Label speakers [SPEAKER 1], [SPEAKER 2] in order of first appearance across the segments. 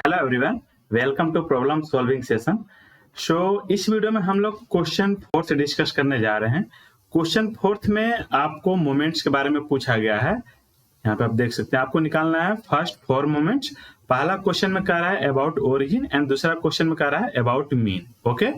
[SPEAKER 1] Hello everyone, welcome to problem solving session. इस video में हम लोग क्वेश्चन 4 से डिस्कस करने जा रहे हैं। क्वेश्चन 4 में आपको मोमेंट्स के बारे में पूछा गया है। यहाँ पे आप देख सकते हैं, आपको निकालना है फर्स्ट 4 मोमेंट्स। पहला क्वेश्चन में कह रहा है अबाउट ओरिजिन एंड दूसरा क्वेश्चन में कह रहा है about mean. Okay,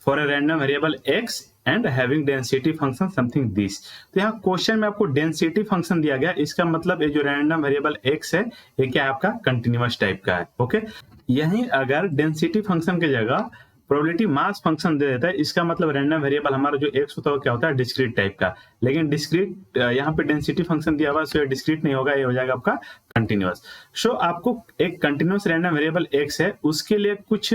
[SPEAKER 1] for a random variable x and having density function something this. तो यहाँ क्वेश्चन में आपको डेंसिटी फंक्शन दिया गया, इसका मतलब ये जो रैंडम वेरिएबल एक्स है ये क्या आपका कंटिन्यूअस टाइप का है। ओके, यहीं अगर डेंसिटी फंक्शन की जगह प्रोबेबिलिटी मास फंक्शन दे देता है, इसका मतलब रैंडम वेरिएबल हमारा जो एक्स होता है क्या होता है डिस्क्रीट टाइप का। लेकिन डिस्क्रीट यहाँ पे डेंसिटी फंक्शन दिया हुआ है, डिस्क्रीट नहीं होगा, ये हो जाएगा आपका कंटिन्यूअस। आपको एक कंटिन्यूअस रैंडम वेरिएबल एक्स है, उसके लिए कुछ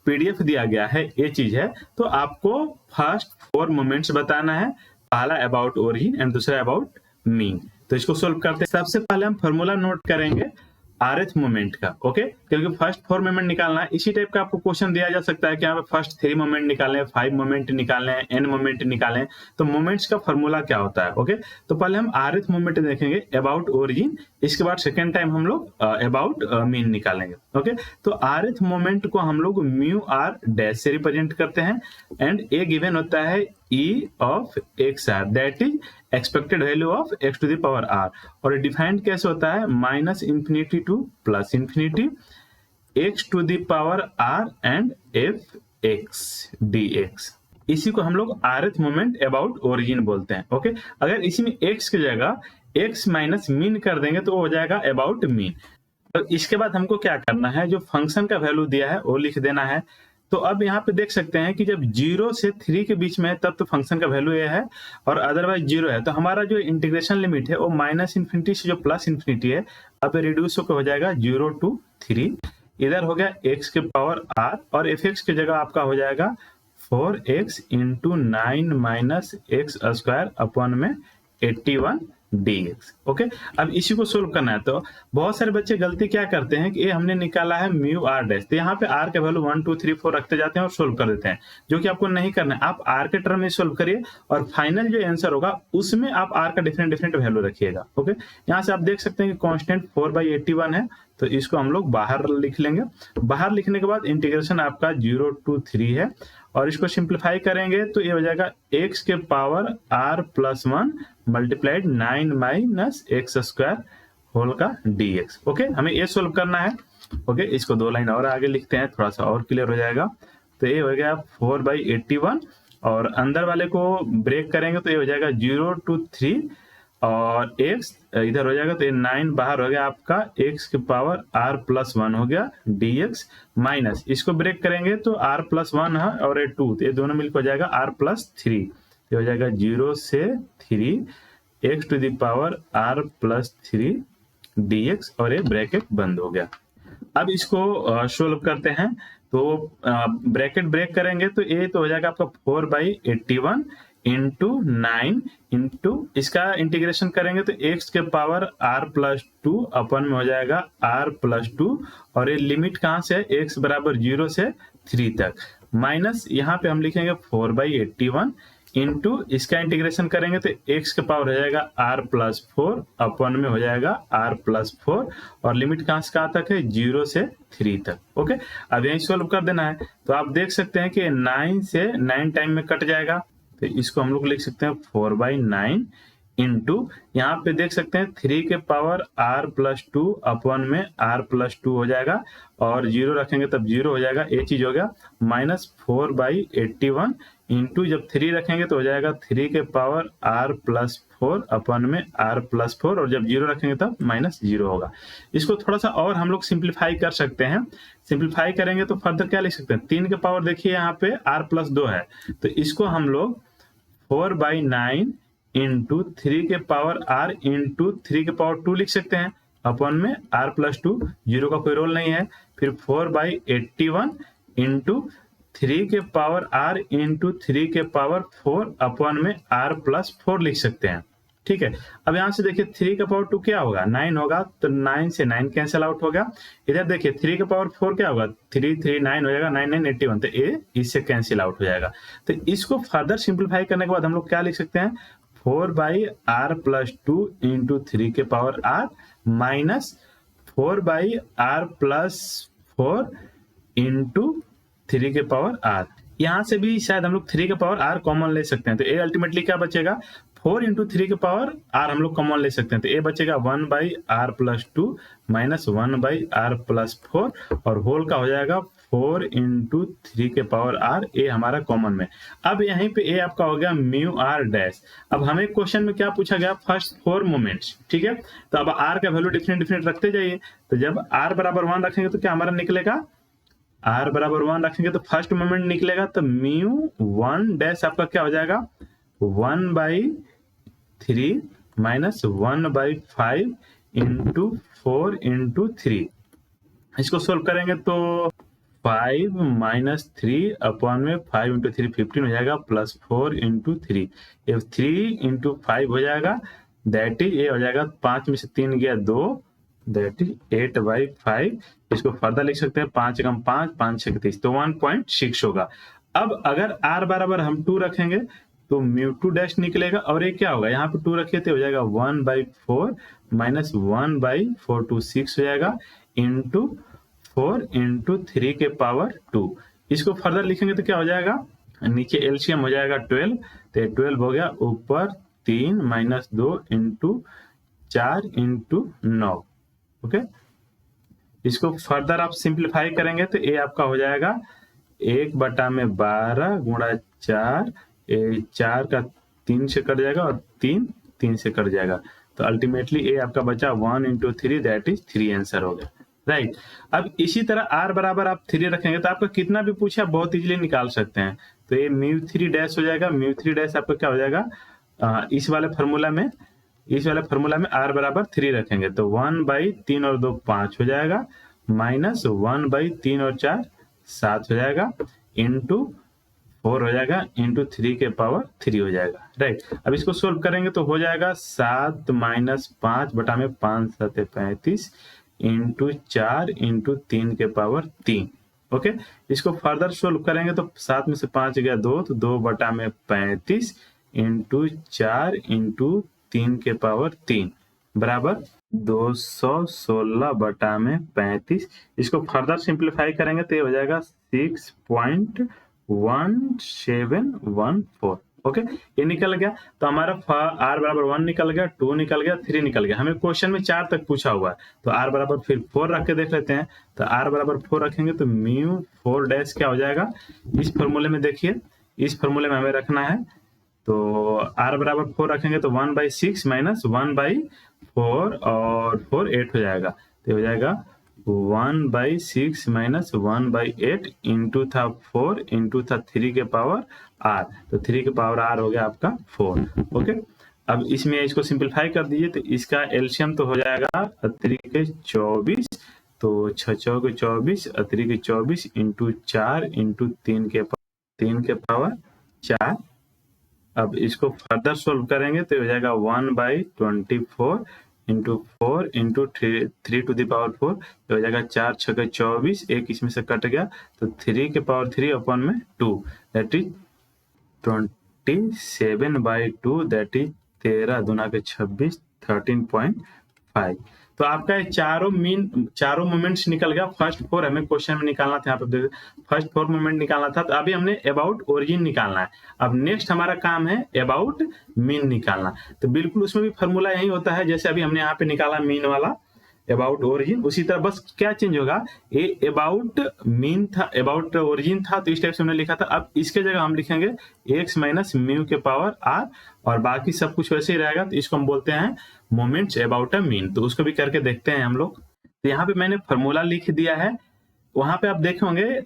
[SPEAKER 1] पीडीएफ दिया गया है, ये चीज है। तो आपको फर्स्ट 4 मोमेंट्स बताना है, पहला अबाउट ओरिजिन एंड दूसरा अबाउट मीन। तो इसको सोल्व करते हैं। सबसे पहले हम फॉर्मूला नोट करेंगे rth मोमेंट का। ओके, क्योंकि फर्स्ट 4 मोमेंट निकालना है। इसी टाइप का आपको क्वेश्चन दिया जा सकता है कि यहाँ पे फर्स्ट 3 मोमेंट निकालें, 5 मोमेंट निकालें, n मोमेंट निकालें। तो मोमेंट्स का फॉर्मूला क्या होता है। ओके, तो पहले हम rth मोमेंट देखेंगे अबाउट ओरिजिन, इसके बाद सेकेंड टाइम हम लोग अबाउट मीन निकालेंगे। ओके, तो rth मोमेंट को हम लोग म्यू आर डैश से रिप्रेजेंट करते हैं एंड ए गिवन होता है e of X R, that is expected value of X to the power R. और डिफाइंड कैसे होता है, minus infinity to plus infinity X to the power R and F X D x. इसी को हम लोग rth मोमेंट अबाउट ओरिजिन बोलते हैं। ओके, अगर इसी में x की जगह x माइनस मीन कर देंगे तो वो हो जाएगा अबाउट मीन। तो इसके बाद हमको क्या करना है, जो फंक्शन का वैल्यू दिया है वो लिख देना है। तो अब यहाँ पे देख सकते हैं कि जब 0 से 3 के बीच में है तब तो फंक्शन का वैल्यू ये है, और अदरवाइज 0 है तो हमारा जो इंटीग्रेशन लिमिट है वो माइनस इन्फिनिटी से जो प्लस इन्फिनिटी है, अब रिड्यूस होकर हो जाएगा 0 to 3। इधर हो गया x के पावर r और एफ एक्स की जगह आपका हो जाएगा 4x into 9 minus X square upon में 81 dx। ओके, अब इसी को सोल्व करना है। तो बहुत सारे बच्चे गलती क्या करते हैं कि ये हमने निकाला है म्यू आर डैश, तो यहाँ पे आर का वैल्यू 1 2 3 4 रखते जाते हैं और सोल्व कर देते हैं, जो कि आपको नहीं करना है। आप आर के टर्म में सोल्व करिए और फाइनल जो आंसर होगा उसमें आप आर का डिफरेंट डिफरेंट वैल्यू रखिएगा। ओके, यहाँ से आप देख सकते हैं कि कांस्टेंट 4/81 है, तो इसको हम लोग बाहर लिख लेंगे। बाहर लिखने के बाद इंटीग्रेशन आपका 0 to 3 है, और इसको सिंप्लीफाई करेंगे तो ये हो जाएगा x के power r plus 1 multiplied 9 minus X square whole का dx। ओके, हमें ये सोल्व करना है। ओके, इसको 2 लाइन और आगे लिखते हैं, थोड़ा सा और क्लियर हो जाएगा। तो ये हो गया 4/81 और अंदर वाले को ब्रेक करेंगे तो ये हो जाएगा 0 to 3 और x इधर हो जाएगा, तो ये 9 बाहर हो गया आपका, x के पावर r प्लस 1 हो गया dx माइनस, इसको ब्रेक करेंगे तो r प्लस 1 है और ये 2, तो ये दोनों मिलकर हो जाएगा r प्लस 3। ये हो जाएगा 0 से 3 x to the power r plus 3 dx और ये ब्रैकेट बंद हो गया। अब इसको सोल्व करते हैं। तो ब्रैकेट ब्रेक करेंगे तो ये तो हो जाएगा आपका 4/81 इंटू 9 इंटू इसका इंटीग्रेशन करेंगे तो x के पावर r प्लस 2 अपन में हो जाएगा r प्लस 2, और ये लिमिट कहाँ से है, x बराबर 0 से 3 तक, माइनस यहाँ पे हम लिखेंगे 4/81 इंटू इसका इंटीग्रेशन करेंगे तो x के पावर हो जाएगा r प्लस 4 अपन में हो जाएगा r प्लस 4, और लिमिट कहाँ से कहाँ तक है, 0 से 3 तक। ओके, अब यही सोल्व कर देना है। तो आप देख सकते हैं कि 9 से 9 टाइम में कट जाएगा, तो इसको हम लोग लिख सकते हैं 4/9 इंटू यहाँ पे देख सकते हैं 3 के पावर r प्लस 2 अपन में r प्लस 2 हो जाएगा, और 0 रखेंगे तब 0 हो जाएगा, ये चीज हो गया माइनस 4/81 इंटू जब 3 रखेंगे तो हो जाएगा 3 के पावर r प्लस 4 अपन में r प्लस 4, और जब 0 रखेंगे तब माइनस 0 होगा। इसको थोड़ा सा और हम लोग सिंप्लीफाई कर सकते हैं। सिंप्लीफाई करेंगे तो फर्दर क्या लिख सकते हैं, 3 के पावर देखिए यहाँ पे r प्लस 2 है, तो इसको हम लोग 4/9 इंटू 3 के पावर r इंटू 3 के पावर 2 लिख सकते हैं, अपन में r प्लस 2, 0 का कोई रोल नहीं है। फिर 4/81 इंटू 3 के पावर r इंटू 3 के पावर 4 अपन में r प्लस 4 लिख सकते हैं। ठीक है, अब यहाँ से देखिए 3 का पावर 2 क्या होगा, 9 होगा, तो 9 से 9 कैंसिल आउट हो गया। इधर देखिए 3 का पावर 4 क्या होगा, 3 3 9 हो जाएगा, 9 9 81, तो ये इससे कैंसिल आउट हो जाएगा। तो इसको फर्दर सिंप्लीफाई करने के बाद हम लोग क्या लिख सकते हैं, 4/r प्लस 2 इंटू 3 के power r minus 4/r plus 4 into 3 के पावर r। यहाँ से भी शायद हम लोग 3 के पावर r कॉमन ले सकते हैं, तो a अल्टीमेटली क्या बचेगा, 4 इंटू 3 के पावर r हम लोग कॉमन ले सकते हैं, तो a बचेगा 1/r+2 माइनस 1/r+4 और होल का हो जाएगा 4 इंटू 3 के पावर r, a हमारा कॉमन में। अब यहीं पे a आपका हो गया म्यू r डैश। अब हमें क्वेश्चन में क्या पूछा गया, फर्स्ट 4 मोमेंट्स, ठीक है। तो अब r का वैल्यू डिफरेंट रखते जाइए, तो जब r बराबर 1 रखेंगे तो क्या हमारा निकलेगा, r बराबर 1 रखेंगे तो फर्स्ट मोमेंट निकलेगा, तो म्यू 1 डैश आपका क्या हो जाएगा 1/3 माइनस 1/5 इंटू 4 इंटू 3। इसको सोल्व करेंगे तो 5 माइनस 3 अपॉन में 5 इंटू 3 15 हो जाएगा, प्लस 4 इंटू 3, ये 3 इंटू 5 हो जाएगा, दैट इज ये हो जाएगा 5 में से 3 गया 2, दैट इज 8/5। इसको फर्दर लिख सकते हैं 5 कम 5 5 6 30, तो 1.6 होगा। अब अगर r बराबर हम 2 रखेंगे तो म्यू 2 डैश निकलेगा, और ये क्या होगा, यहाँ पे 2 रखिए तो हो जाएगा 1/4 माइनस 1/4 टू 6 हो जाएगा, इंटू 4 इंटू 3 के पावर 2। इसको फर्दर लिखेंगे तो क्या हो जाएगा, नीचे एलसीएम हो जाएगा 12, तो 12 हो गया, ऊपर 3 माइनस 2 इंटू 4 इंटू 9। ओके, इसको फर्दर आप सिंप्लीफाई करेंगे तो ये आपका हो जाएगा 1/12 गुणा 4, 4 का 3 से कट जाएगा और 3 3 से कट जाएगा, तो अल्टीमेटली ये आपका बचा 1 इंटू 3, दैट इज 3 आंसर हो गया, राइट। अब इसी तरह r बराबर आप 3 रखेंगे तो आपका कितना भी पूछे आप बहुत इजीली निकाल सकते हैं, तो ये म्यू 3 डैश हो जाएगा, म्यू 3 डैश आपका क्या हो जाएगा, इस वाले फार्मूला में r बराबर 3 रखेंगे तो 1/3 और 2 5 हो जाएगा, माइनस 1/3 और 4 7 हो जाएगा, इंटू 4 हो जाएगा, इंटू 3 के पावर 3 हो जाएगा, राइट। अब इसको सोल्व करेंगे तो हो जाएगा 7 माइनस 5 बटा में 5 7 35 इंटू 4 इंटू 3 के पावर 3। ओके, इसको फर्दर सोल्व करेंगे तो 7 में से 5 गया 2, तो 2 बटा में 35 इंटू 4 इंटू 3 के पावर 3 बराबर 216 बटा में 35। इसको फर्दर सिंप्लीफाई करेंगे तो ये हो जाएगा 6.1714। ओके, ये निकल गया, तो हमारा r बराबर 1 निकल गया, 2 निकल गया, 3 निकल गया। हमें क्वेश्चन में 4 तक पूछा हुआ है, तो r बराबर फिर 4 रख के देख लेते हैं, तो r बराबर 4 रखेंगे तो म्यू 4 डैश क्या हो जाएगा, इस फॉर्मूले में देखिए, इस फॉर्मूले में हमें रखना है, तो r बराबर 4 रखेंगे तो 1/6 माइनस 1/4 और 4 8 हो जाएगा, तो हो जाएगा 1/6 माइनस 1/8 इंटू था 4 इंटू था 3 के पावर r, तो 3 के पावर r हो गया आपका 4। ओके, अब इसमें इसको सिंप्लीफाई कर दीजिए तो इसका एलसीएम तो हो जाएगा 3 के 24, तो 6 के 24 3 के 24 इंटू 4 इंटू 3 के पावर 4। अब इसको फर्दर सोल्व करेंगे तो हो जाएगा 1/24 into 4 into 3 to the power 4, तो हो जाएगा 4 6 के 24, एक इसमें से कट गया, तो 3 के पावर 3 अपॉन में 2, दैट इज 27/2, दैट इज 13 दूना के 26, 13.5। तो आपका ये चारों मोमेंट्स निकल गया। फर्स्ट 4 हमें क्वेश्चन में निकालना था, यहाँ पे देखिए फर्स्ट 4 मोमेंट निकालना था, तो अभी हमने अबाउट ओरिजिन निकालना है। अब नेक्स्ट हमारा काम है अबाउट मीन निकालना, तो बिल्कुल उसमें भी फॉर्मूला यही होता है, जैसे अभी हमने यहाँ पे निकाला मीन वाला अबाउट ओरिजिन, उसी तरह बस क्या चेंज होगा, ये अबाउट मीन था, अबाउट ओरिजिन था, तो इस टाइप से हमने लिखा था। अब इसके जगह हम लिखेंगे x माइनस म्यू के पावर r, और बाकी सब कुछ वैसे ही रहेगा, तो इसको हम बोलते हैं मोमेंट्स अबाउट अ मीन। तो उसको भी करके देखते हैं हम लोग। तो यहाँ पे मैंने फॉर्मूला लिख दिया है, वहां पे आप देखे होंगे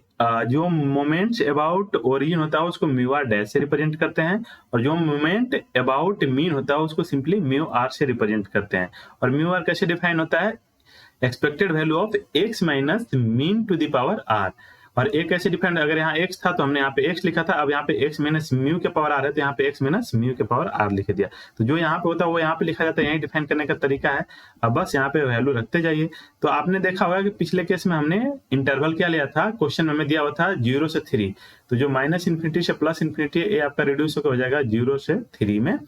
[SPEAKER 1] जो मोमेंट्स अबाउट ओरिजिन होता है उसको म्यू आर डैश से रिप्रेजेंट करते हैं, और जो मोमेंट अबाउट मीन होता है उसको सिंपली म्यू आर से रिप्रेजेंट करते हैं। और म्यू आर कैसे डिफाइन होता है, expected value of x minus mean to the power r। और एक ऐसे डिफाइन, अगर यहाँ x था तो हमने यहाँ पे x लिखा था, अब यहाँ पे x माइनस म्यू के पावर r है तो यहाँ पे x माइनस म्यू के पावर r लिख दिया। तो जो यहाँ पे होता है वो यहाँ पे लिखा जाता है, यही डिफाइन करने का तरीका है। अब बस यहाँ पे वैल्यू रखते जाइए। तो आपने देखा होगा कि पिछले केस में हमने इंटरवल क्या लिया था, क्वेश्चन में दिया हुआ था 0 से 3, तो जो माइनस इन्फिनिटी से प्लस इन्फिनिटी ये आपका रिड्यूस होकर हो जाएगा 0 से 3 में,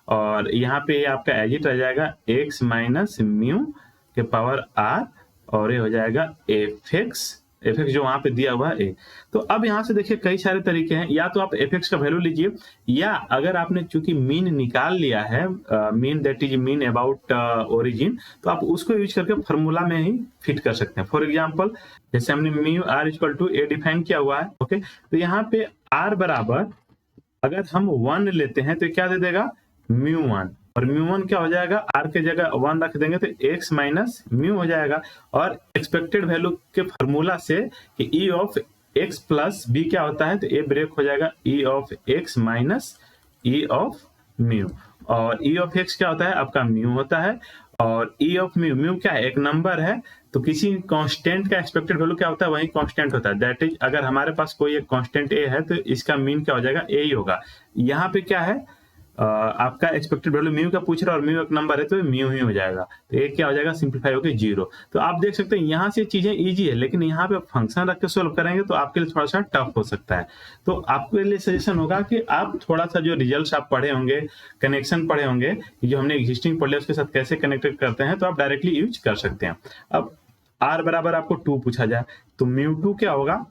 [SPEAKER 1] और यहाँ पे ये आपका एज इट रह जाएगा x माइनस म्यू के पावर r, और ये हो जाएगा fx एफ एक्स जो वहां पे दिया हुआ है ए। तो अब यहाँ से देखिए कई सारे तरीके हैं, या तो आप एफ एक्स का वैल्यू लीजिए, या अगर आपने चूंकि मीन निकाल लिया है, mean that is mean about origin, तो आप उसको यूज करके फॉर्मूला में ही फिट कर सकते हैं। फॉर एग्जाम्पल जैसे हमने mu R equal to A define किया हुआ है, ओके, तो यहाँ पे आर बराबर अगर हम 1 लेते हैं तो क्या दे देगा, म्यू 1, और म्यू 1 क्या हो जाएगा, आर के जगह 1 रख देंगे तो एक्स माइनस म्यू हो जाएगा। और एक्सपेक्टेड वैल्यू के फॉर्मूला से कि E of X plus B क्या होता है, तो ए ब्रेक हो जाएगा E of X minus E of mu, और ई ऑफ एक्स क्या होता है, आपका म्यू होता है, और ई ऑफ म्यू, म्यू क्या है, एक नंबर है, तो किसी कांस्टेंट का एक्सपेक्टेड वैल्यू क्या होता है, वही कांस्टेंट होता है। दैट इज अगर हमारे पास कोई एक कांस्टेंट ए है तो इसका मीन क्या हो जाएगा, ए ही होगा। यहाँ पे क्या है, आपका एक्सपेक्टेड वैल्यू म्यू का पूछ रहा है और म्यू एक नंबर है तो म्यू ही हो जाएगा, तो एक क्या हो जाएगा, सिंप्लीफाई होकर 0। तो आप देख सकते हैं यहाँ से चीजें इजी है, लेकिन यहाँ पे फंक्शन रख के सोल्व करेंगे तो आपके लिए थोड़ा सा टफ हो सकता है। तो आपके लिए सजेशन होगा कि आप थोड़ा सा जो रिजल्ट आप पढ़े होंगे, कनेक्शन पढ़े होंगे, जो हमने एग्जिस्टिंग पढ़ लिया उसके साथ कैसे कनेक्ट करते हैं, तो आप डायरेक्टली यूज कर सकते हैं। अब आर बराबर आपको 2 पूछा जाए तो म्यू 2 क्या होगा,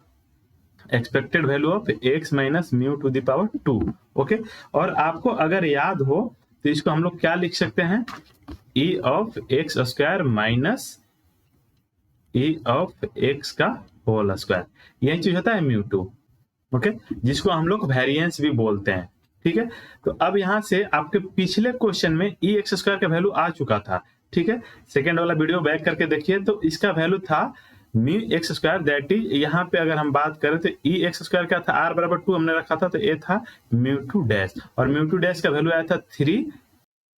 [SPEAKER 1] expected value of X minus mu to the power 2, okay. और आपको अगर याद हो तो इसको हम लोग क्या लिख सकते हैं, ई of x square minus E of x का होल स्क्वायर, यही चीज होता है म्यू 2, ओके, जिसको हम लोग वेरिएंस भी बोलते हैं, ठीक है। तो अब यहां से आपके पिछले क्वेश्चन में ई एक्स स्क्वायर का वैल्यू आ चुका था, ठीक है, सेकेंड वाला वीडियो बैक करके देखिए, तो इसका वैल्यू था mu x square, that is यहाँ पे अगर हम बात करें तो ई एक्स स्क्वायर क्या था, आर बराबर 2 हमने रखा था, तो ए था म्यू 2 डैश, और म्यू 2 डैश का वैल्यू आया था 3,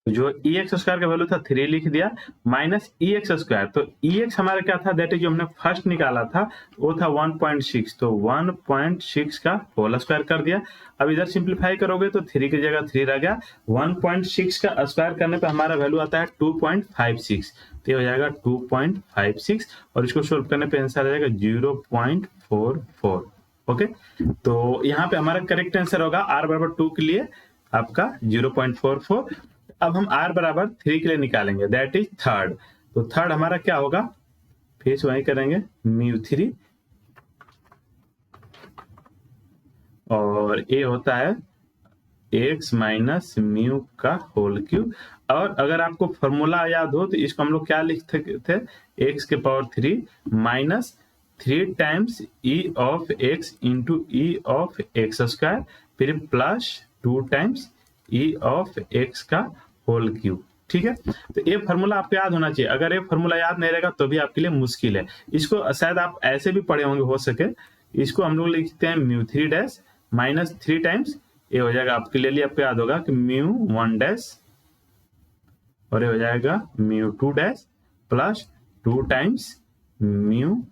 [SPEAKER 1] जो ई एक्स स्क्वायर का वैल्यू था 3 लिख दिया, माइनस ई एक्स स्क्वायर, तो ई एक्स हमारा क्या था, दैट इज जो हमने फर्स्ट निकाला था वो था 1.6, तो 1.6 का होल स्क्वायर कर दिया। अब इधर सिंप्लीफाई करोगे तो 3 की जगह 3 रह गया, 1.6 का स्क्वायर करने पे हमारा वैल्यू आता है 2.56, तो ये हो जाएगा 2.56, और इसको सोल्व करने पे आंसर आ जाएगा 0.44, ओके। तो यहाँ पे हमारा करेक्ट आंसर होगा आर बराबर 2 के लिए आपका 0.44। अब हम r बराबर 3 के लिए निकालेंगे, दैट इज थर्ड, तो थर्ड हमारा क्या होगा, फिर वही करेंगे म्यू 3, और a होता है x माइनस म्यू का होल क्यूब। और अगर आपको फॉर्मूला याद हो तो इसको हम लोग क्या लिखते थे, x के power 3 minus 3 times e of x into e of x square, फिर plus 2 times e of x का होल क्यूब, ठीक है। तो ये फॉर्मूला आपको याद होना चाहिए, अगर ये फॉर्मूला याद नहीं रहेगा तो भी आपके लिए मुश्किल है। इसको शायद आप ऐसे भी पढ़े होंगे, हो सके इसको हम लोग लिखते हैं म्यू 3 डैश माइनस 3 टाइम्स, ये हो जाएगा आपके लिए आपको याद होगा कि म्यू 1 डैश, और ये हो जाएगा mu 2 dash plus 2 times mu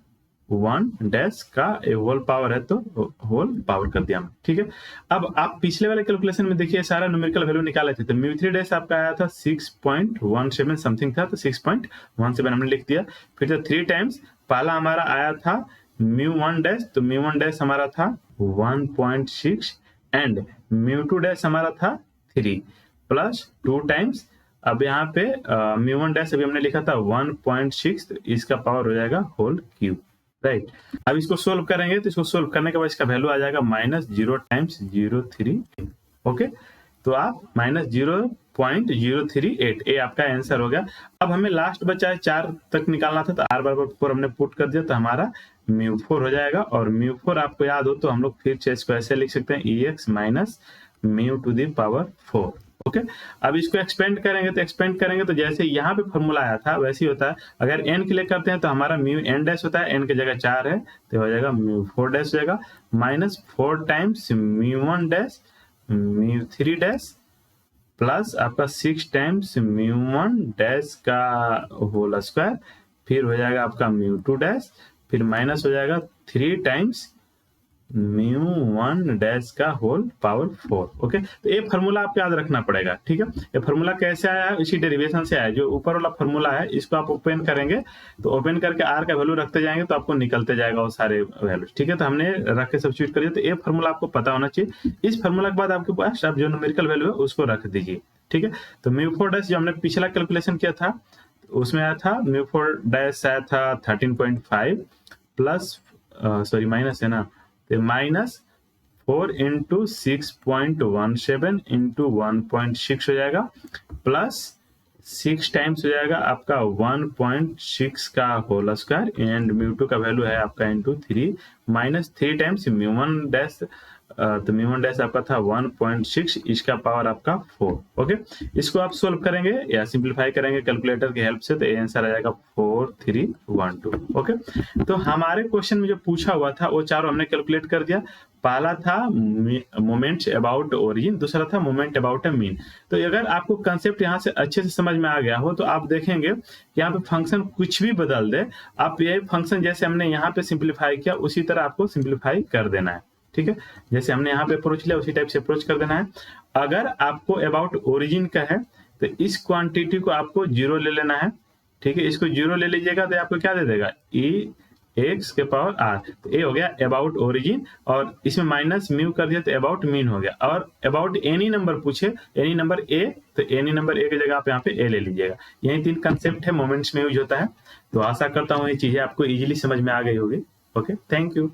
[SPEAKER 1] 1 dash का होल पावर है तो होल पावर कर दिया, ठीक है। अब आप पिछले वाले कैलकुलेशन में देखिए सारा न्यूमेरिकल वैल्यू निकाले थे, तो म्यू 3 डैश आपका आया था 6.17 समथिंग था, तो 6.17 हमने लिख दिया। फिर तो 3 टाइम्स पहला हमारा आया था म्यू 1 डैश, तो म्यू 1 डैश हमारा था 1.6 एंड म्यू 2 डैश हमारा था 3 प्लस 2 टाइम्स, अब यहाँ पे म्यू 1 डैश अभी हमने लिखा था 1.6, तो इसका पावर हो जाएगा होल क्यूब, राइट। अब इसको सोल्व करेंगे तो इसको सोल्व करने के बाद इसका वैल्यू आ जाएगा माइनस 0 टाइम्स 038, ओके। तो आप माइनस 0.038, ये आपका आंसर हो गया। अब हमें लास्ट बचा है 4 तक निकालना था, तो आर बराबर 4 हमने पुट कर दिया, तो हमारा म्यू 4 हो जाएगा। और म्यू 4 आपको याद हो तो हम लोग फिर से इसको ऐसे लिख सकते हैं, e x minus mu to the power 4, okay. अब इसको एक्सपेंड करेंगे तो जैसे यहाँ पे फॉर्मूला आया था वैसे ही होता है। अगर n के लिए करते हैं तो हमारा म्यू n डैश होता है, n की जगह 4 है तो हो जाएगा म्यू 4 डैश हो जाएगा, minus 4 times mu 1 dash mu 3 dash plus आपका 6 टाइम्स म्यू 1 डैश का होल स्क्वायर, फिर हो जाएगा आपका म्यू 2 डैश, फिर माइनस हो जाएगा 3 टाइम्स म्यू 1 डैश का होल पावर 4, ओके। तो ये फॉर्मूला आपको याद रखना पड़ेगा, ठीक है। ये फॉर्मूला कैसे आया है, इसी डेरिवेशन से आया है। जो ऊपर वाला फॉर्मूला है इसको आप ओपन करेंगे तो ओपन करके आर का वैल्यू रखते जाएंगे तो आपको निकलते जाएगा वो सारे वैल्यू, ठीक है। तो हमने रख के सब्स्टिट्यूट कर दिया, तो ये फॉर्मूला आपको पता होना चाहिए। इस फॉर्मूला के बाद आपके पास आप जो न्यूमेरिकल वैल्यू है उसको रख दीजिए, ठीक है। तो म्यू 4 डैश जो हमने पिछला कैलकुलेशन किया था उसमें आया था म्यू 4 डैश आया था 13.5 प्लस सॉरी माइनस है ना, तो -4 × 6.17 × 1.6 हो जाएगा, प्लस 6 टाइम्स हो जाएगा आपका 1.6 का होल स्क्वायर एंड μ2 का वैल्यू है आपका इंटू 3 -3 टाइम्स μ1 डैश, तो μ1 डैश आपका था 1.6, इसका पावर आपका 4। ओके, इसको आप सोल्व करेंगे या सिंप्लीफाई करेंगे कैलकुलेटर की हेल्प से, तो आंसर आ जाएगा 4312। ओके, तो हमारे क्वेश्चन में जो पूछा हुआ था वो चारों हमने कैलकुलेट कर दिया। पहला था मोमेंट्स अबाउट ओरिजिन, दूसरा था मोमेंट अबाउट अ मीन। तो अगर आपको कंसेप्ट यहाँ से अच्छे से समझ में आ गया हो तो आप देखेंगे कि यहाँ पे फंक्शन कुछ भी बदल दे, आप ये फंक्शन जैसे हमने यहाँ पे सिंप्लीफाई किया उसी तरह आपको सिंप्लीफाई कर देना है। ठीक है, जैसे हमने यहाँ पे अप्रोच लिया उसी टाइप से अप्रोच कर देना है। अगर आपको अबाउट ओरिजिन का है तो इस क्वांटिटी को आपको 0 ले लेना है। ठीक है, इसको 0 ले लीजिएगा तो आपको क्या दे देगा, e(x) के पावर r। तो ये हो गया अबाउट ओरिजिन, और इसमें माइनस म्यू कर दिया तो अबाउट मीन हो गया। और अबाउट एनी नंबर पूछे, एनी नंबर a, तो एनी नंबर a की जगह आप यहाँ पे a ले लीजिएगा। यही 3 कंसेप्ट है, मोमेंट्स में यूज होता है। तो आशा करता हूँ ये चीजें आपको इजीली समझ में आ गई होगी। Okay, thank you.